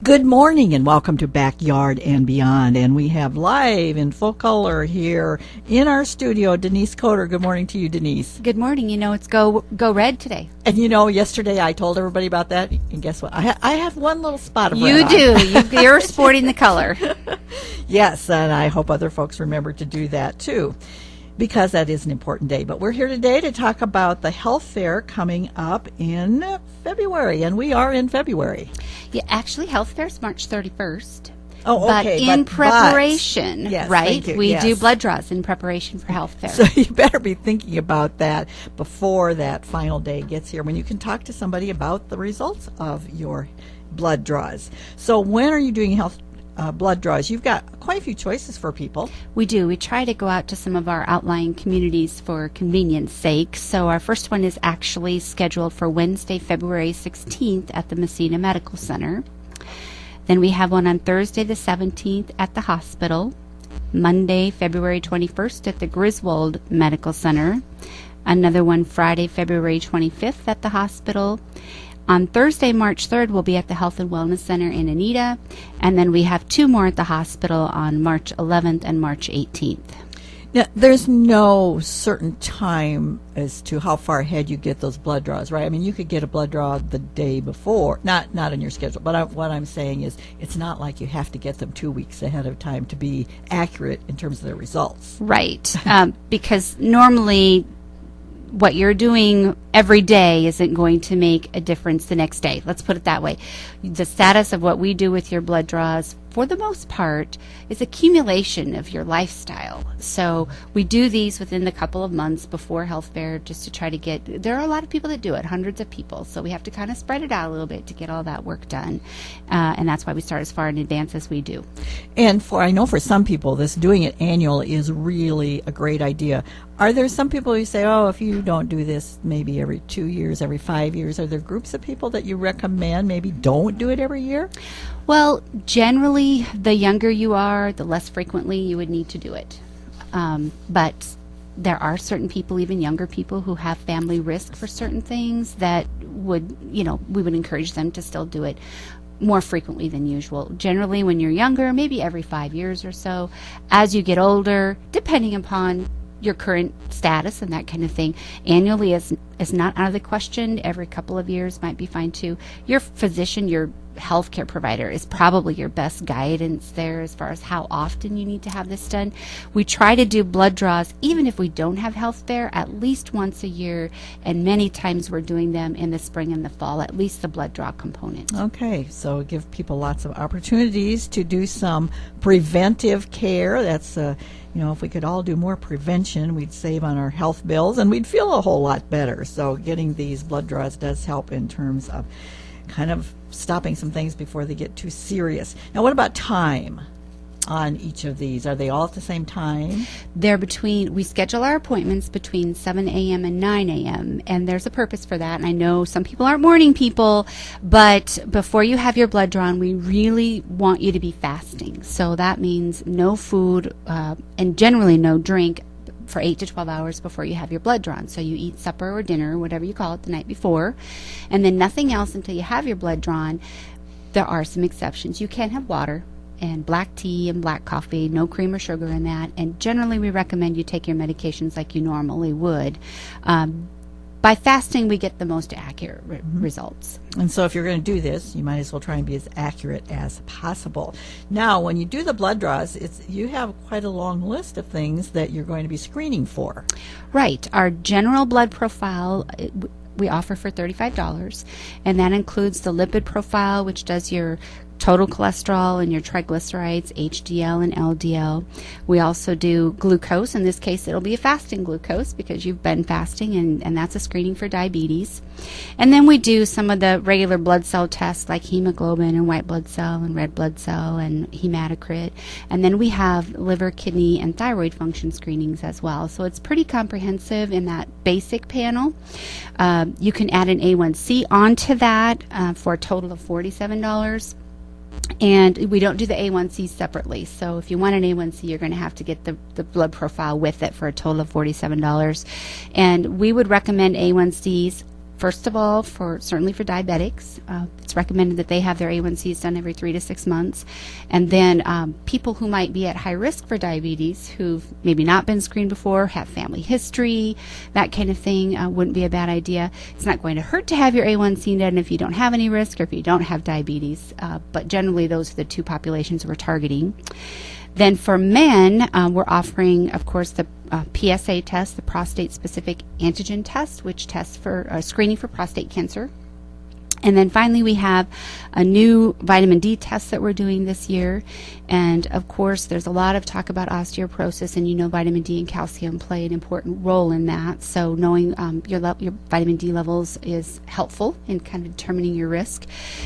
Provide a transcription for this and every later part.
Good morning and welcome to Backyard and Beyond. And we have live in full color here in our studio, Denise Coder. Good morning to you, Denise. Good morning. You know, it's Go Red today. And you know, yesterday I told everybody about that. And guess what? I have one little spot of red. You do. You're sporting the color. Yes, and I hope other folks remember to do that too, because that is an important day. But we're here today to talk about the health fair coming up in February, and we are in February. Yeah, actually, health fair is March 31st. Oh, okay. But in preparation, yes, right? We yes. do blood draws in preparation for health fair. So you better be thinking about that before that final day gets here, when you can talk to somebody about the results of your blood draws. So when are you doing blood draws? You've got quite a few choices for people. We do. We try to go out to some of our outlying communities for convenience sake. So our first one is actually scheduled for Wednesday, February 16th at the Messina Medical Center. Then we have one on Thursday the 17th at the hospital, Monday, February 21st at the Griswold Medical Center, another one Friday, February 25th at the hospital. On Thursday, March 3rd, we'll be at the Health and Wellness Center in Anita, and then we have two more at the hospital on March 11th and March 18th. Now, there's no certain time as to how far ahead you get those blood draws, right? I mean, you could get a blood draw the day before, not in your schedule, but what I'm saying is it's not like you have to get them 2 weeks ahead of time to be accurate in terms of their results. Right, because normally what you're doing every day isn't going to make a difference the next day. Let's put it that way. The status of what we do with your blood draws, for the most part, is accumulation of your lifestyle. So we do these within the couple of months before health fair just to try to get, there are a lot of people that do it, hundreds of people. So we have to kind of spread it out a little bit to get all that work done. And that's why we start as far in advance as we do. And I know for some people, this doing it annual is really a great idea. Are there some people who say, oh, if you don't do this maybe every 2 years, every 5 years, are there groups of people that you recommend maybe don't do it every year? Well, generally, the younger you are, the less frequently you would need to do it. But there are certain people, even younger people, who have family risk for certain things that would, we would encourage them to still do it more frequently than usual. Generally, when you're younger, maybe every 5 years or so. As you get older, depending upon your current status and that kind of thing, annually is not out of the question. Every couple of years might be fine too. Your physician, your healthcare provider, is probably your best guidance there as far as how often you need to have this done. We try to do blood draws even if we don't have health fair at least once a year, and many times we're doing them in the spring and the fall, at least the blood draw component. Okay, so give people lots of opportunities to do some preventive care. That's if we could all do more prevention, we'd save on our health bills and we'd feel a whole lot better. So getting these blood draws does help in terms of kind of stopping some things before they get too serious. Now, what about time on each of these? Are they all at the same time? We schedule our appointments between 7 a.m. and 9 a.m., and there's a purpose for that. And I know some people aren't morning people, but before you have your blood drawn, we really want you to be fasting. So that means no food and generally no drink for 8 to 12 hours before you have your blood drawn. So you eat supper or dinner, whatever you call it, the night before, and then nothing else until you have your blood drawn. There are some exceptions. You can have water and black tea and black coffee, no cream or sugar in that, and generally we recommend you take your medications like you normally would. By fasting, we get the most accurate results. And so if you're going to do this, you might as well try and be as accurate as possible. Now, when you do the blood draws, you have quite a long list of things that you're going to be screening for. Right. Our general blood profile we offer for $35, and that includes the lipid profile, which does your total cholesterol and your triglycerides, HDL and LDL. We also do glucose. In this case, it'll be a fasting glucose because you've been fasting, and that's a screening for diabetes. And then we do some of the regular blood cell tests like hemoglobin and white blood cell and red blood cell and hematocrit. And then we have liver, kidney, and thyroid function screenings as well. So it's pretty comprehensive in that basic panel. You can add an A1C onto that for a total of $47. And we don't do the A1C separately. So if you want an A1C, you're going to have to get the blood profile with it for a total of $47. And we would recommend A1Cs First of all, certainly for diabetics, it's recommended that they have their A1Cs done every 3 to 6 months. And then people who might be at high risk for diabetes, who've maybe not been screened before, have family history, that kind of thing, wouldn't be a bad idea. It's not going to hurt to have your A1C done if you don't have any risk or if you don't have diabetes. But generally, those are the two populations we're targeting. Then for men, we're offering, of course, the PSA test, the prostate-specific antigen test, which tests for screening for prostate cancer. And then finally, we have a new vitamin D test that we're doing this year. And of course, there's a lot of talk about osteoporosis, and you know vitamin D and calcium play an important role in that. So knowing your vitamin D levels is helpful in kind of determining your risk.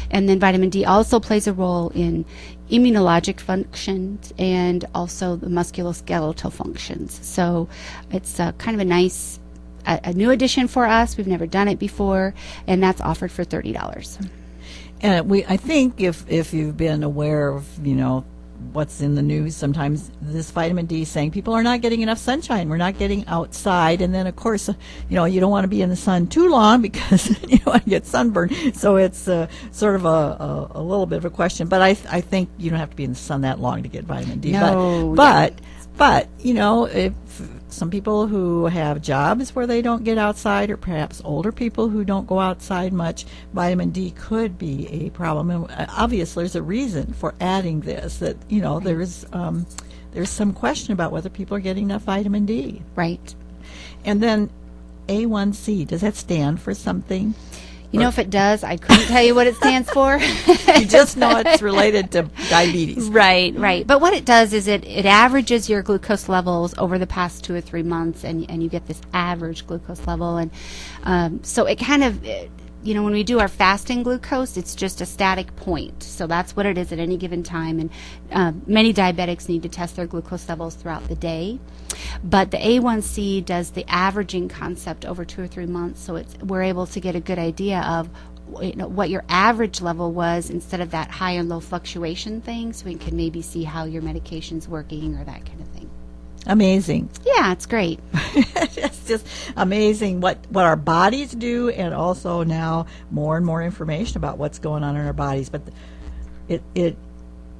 And then vitamin D also plays a role in immunologic functions and also the musculoskeletal functions. So it's kind of a nice a new addition for us. We've never done it before, and that's offered for $30. And I think if you've been aware of, what's in the news, sometimes this vitamin D is saying people are not getting enough sunshine. We're not getting outside. And then, of course, you don't want to be in the sun too long because you want to get sunburned. So it's sort of a little bit of a question. But I think you don't have to be in the sun that long to get vitamin D. No. But if some people who have jobs where they don't get outside, or perhaps older people who don't go outside much, vitamin D could be a problem. And obviously, there's a reason for adding this. That there's some question about whether people are getting enough vitamin D. Right. And then A1C, does that stand for something? If it does, I couldn't tell you what it stands for. You just know it's related to diabetes. Right. But what it does is it averages your glucose levels over the past 2 or 3 months, and you get this average glucose level. And so it kind of, when we do our fasting glucose, it's just a static point. So that's what it is at any given time. And many diabetics need to test their glucose levels throughout the day. But the A1C does the averaging concept over 2 or 3 months, so we're able to get a good idea of what your average level was instead of that high and low fluctuation thing, so we can maybe see how your medication's working or that kind of thing. Amazing. Yeah, it's great. It's just amazing what our bodies do, and also now more and more information about what's going on in our bodies. But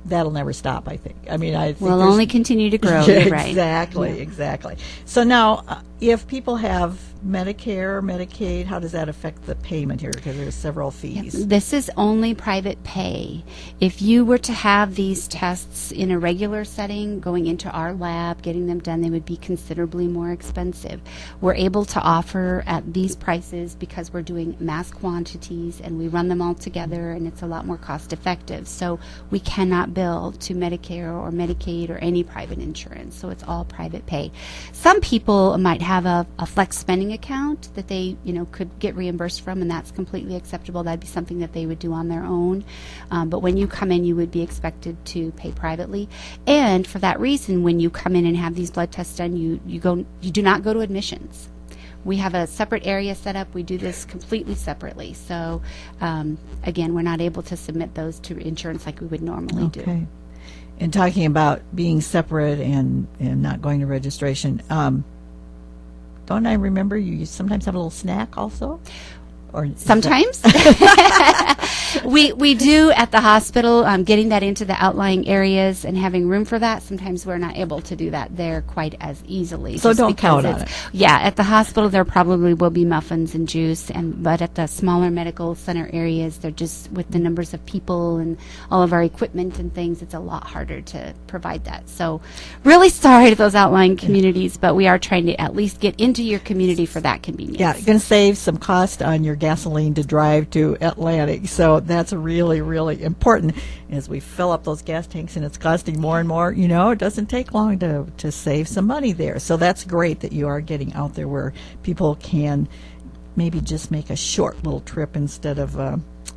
that'll never stop, I think. I think we'll only continue to grow. Yeah, right. Exactly. So now, if people have Medicare or Medicaid, how does that affect the payment here? Because there's several fees. Yep. This is only private pay. If you were to have these tests in a regular setting, going into our lab, getting them done, they would be considerably more expensive. We're able to offer at these prices because we're doing mass quantities and we run them all together, and it's a lot more cost effective. So we cannot bill to Medicare or Medicaid or any private insurance. So it's all private pay. Some people might have a flex spending account that they could get reimbursed from, and that's completely acceptable. That'd be something that they would do on their own. But when you come in, you would be expected to pay privately. And for that reason, when you come in and have these blood tests done, you do not go to admissions. We have a separate area set up. We do this completely separately. So again, we're not able to submit those to insurance like we would normally do. And talking about being separate and not going to registration, don't I remember you sometimes have a little snack also? Or sometimes. We do at the hospital, getting that into the outlying areas and having room for that. Sometimes we're not able to do that there quite as easily. So don't count on it. Yeah, at the hospital there probably will be muffins and juice, but at the smaller medical center areas, they're just, with the numbers of people and all of our equipment and things, it's a lot harder to provide that. So really sorry to those outlying communities, but we are trying to at least get into your community for that convenience. Yeah, you're going to save some cost on your gasoline to drive to Atlantic. So that's really, really important. As we fill up those gas tanks and it's costing more and more, it doesn't take long to save some money there. So that's great that you are getting out there where people can maybe just make a short little trip instead of,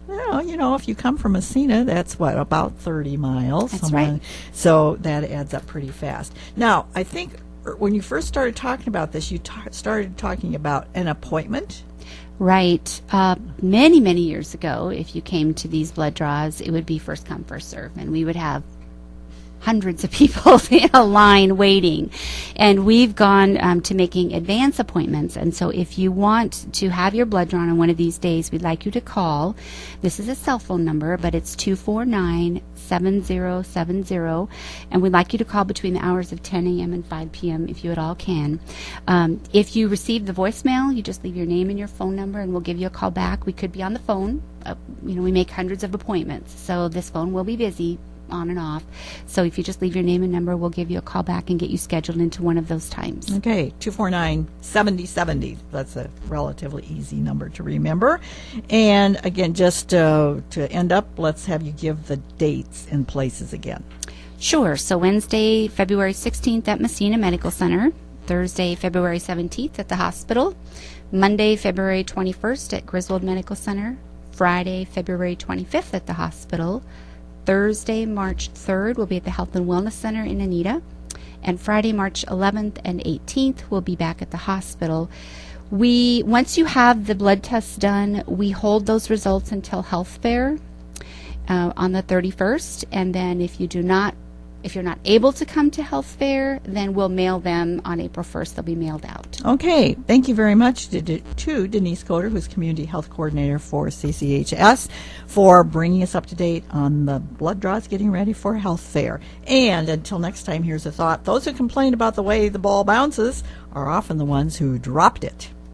if you come from Messina, that's about 30 miles. That's right. So that adds up pretty fast. Now, I think when you first started talking about this, you started talking about an appointment. Right. Many, many years ago, if you came to these blood draws, it would be first come, first serve, and we would have hundreds of people in a line waiting. And we've gone to making advance appointments. And so if you want to have your blood drawn on one of these days, we'd like you to call. This is a cell phone number, but it's 249-7070. And we'd like you to call between the hours of 10 a.m. and 5 p.m. if you at all can. If you receive the voicemail, you just leave your name and your phone number, and we'll give you a call back. We could be on the phone. We make hundreds of appointments, so this phone will be busy on and off. So if you just leave your name and number, we'll give you a call back and get you scheduled into one of those times. Okay, 249-7070. That's a relatively easy number to remember. And again, just to end up, let's have you give the dates and places again. Sure. So Wednesday, February 16th at Messina Medical Center. Thursday, February 17th at the hospital. Monday, February 21st at Griswold Medical Center. Friday, February 25th at the hospital. Thursday, March 3rd, will be at the Health and Wellness Center in Anita. And Friday, March 11th and 18th, we'll be back at the hospital. Once you have the blood tests done, we hold those results until health fair on the 31st. And then if you're not able to come to health fair, then we'll mail them on April 1st. They'll be mailed out. Okay. Thank you very much to Denise Coder, who's Community Health Coordinator for CCHS, for bringing us up to date on the blood draws getting ready for health fair. And until next time, here's a thought. Those who complain about the way the ball bounces are often the ones who dropped it.